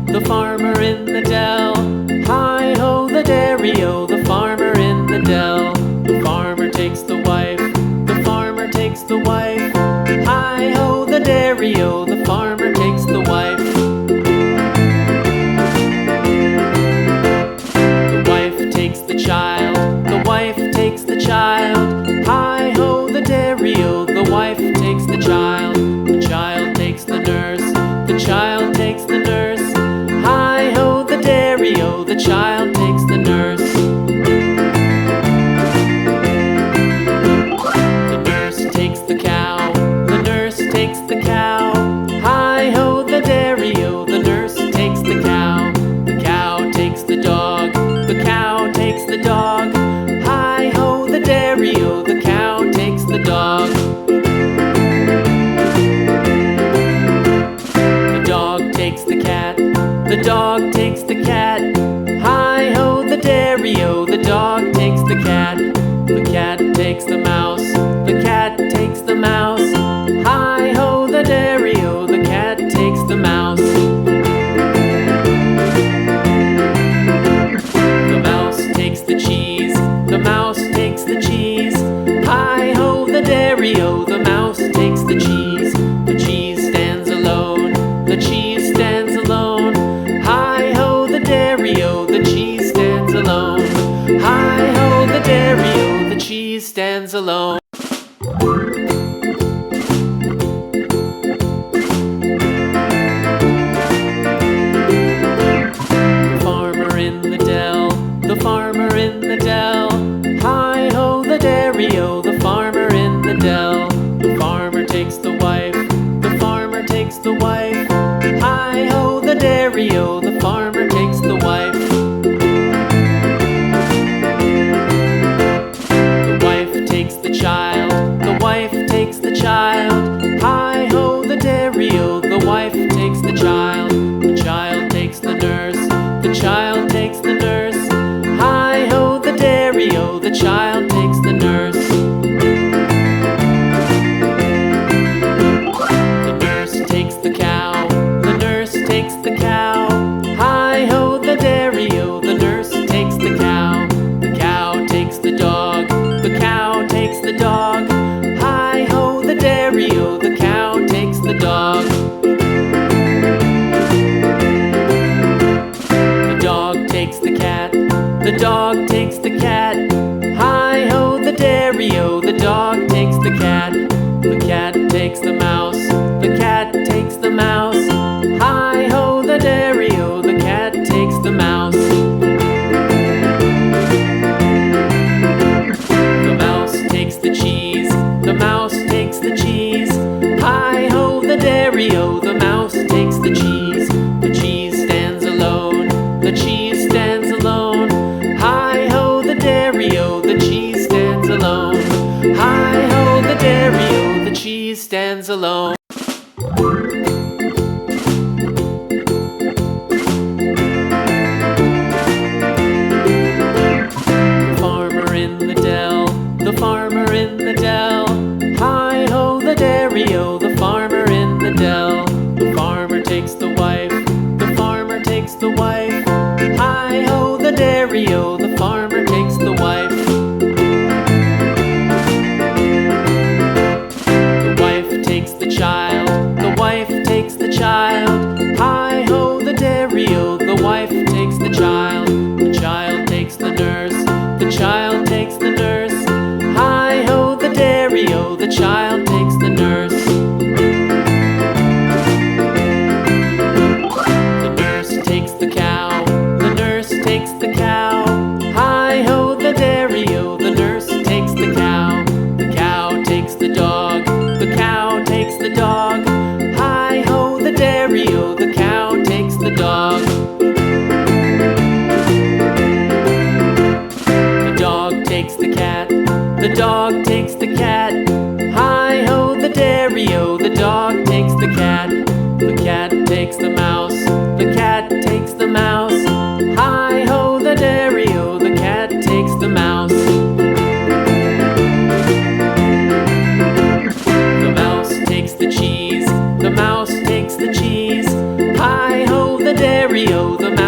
The farmer in the dell. Hi-ho, the dairy-o, the farmer in the dell. The farmer takes the wife, the farmer takes the wife. Hi-ho, the dairy-o, the farmer takes the wife. The wife takes the child, the wife takes the child. Hi-ho, the dairy-o, the wife takes the child. The child takes the nurse, the child takes the nurse. Hi-ho, the dairy-o, the child takes the nurse. The nurse takes the cow, the nurse takes the cow. Hi-ho, the dairy-o, the nurse takes the cow. The cow takes the dog, the cow takes the dog. Hi-ho, the dairy-o, the cow takes the dog. The dog takes the cat, the dog takes the cat. Hi-ho, the dairy-o, the dog takes the cat. The cat takes the mouse, the cat takes the mouse. Hi-ho, the dairy-o, the cat takes the mouse. The mouse takes the cheese, the mouse takes the cheese. Hi-ho, the dairy-o, the mouse takes the cheese. The cheese stands alone, the cheese stands alone. Hi-ho, the dairy-o, the cheese stands alone. Hi-ho, the dairy-o, the cheese stands alone. The farmer in the dell, the farmer in the dell. Hi-ho, the dairy-o, the farmer in the dell. The farmer takes the wife, the farmer takes the wife. Hi-ho, the dairy-o, the farmer takes the wife. The wife takes the child, the wife takes the child. Hi-ho, the dairy-o, the wife takes the child. The child takes the nurse, the child takes the nurse. Hi-ho, the dairy-o, the child takes the nurse. The nurse takes the cow, the nurse takes the cow. Hi-ho, the dairy-o, the nurse takes the cow. The cow takes the dog, the cow takes the dog. Hi-ho, the dairy-o, the cow takes the dog. The dog takes the cat, the dog takes the cat. Hi-ho, the dairy-o, the dog takes the cat. The cat takes the mouse, the cat takes the mouse. Hi-ho, the dairy-o, the cat takes the mouse. The mouse takes the cheese, the mouse takes the cheese. Hi-ho, the dairy-o, the mouse takes the cheese. The cheese stands alone, the cheese stands alone. Hi-ho, the dairy-o, the cheese stands alone. Hi-ho, the dairy-o, the cheese stands alone. The farmer in the dell, the farmer in the dell. Hi-ho, the dairy-o, the farmer in the dell. The farmer takes the wife, the farmer takes the wife. Hi-ho, the dairy-o, the farmer takes the wife. The wife takes the child, the wife takes the child. Hi-ho, the dairy-o, the wife takes the child. The child takes the nurse, the child takes the nurse. Hi-ho, the dairy-o, the child takes the nurse. The nurse takes the cow, the nurse takes the cow. Hi-ho, the dairy-o, the nurse takes the cow. The cow takes the dog, the cow takes the dog. Hi-ho, the dairy-o, the cow takes the dog. the cheese. The mouse takes the cheese. Hi ho, the dairy-o, the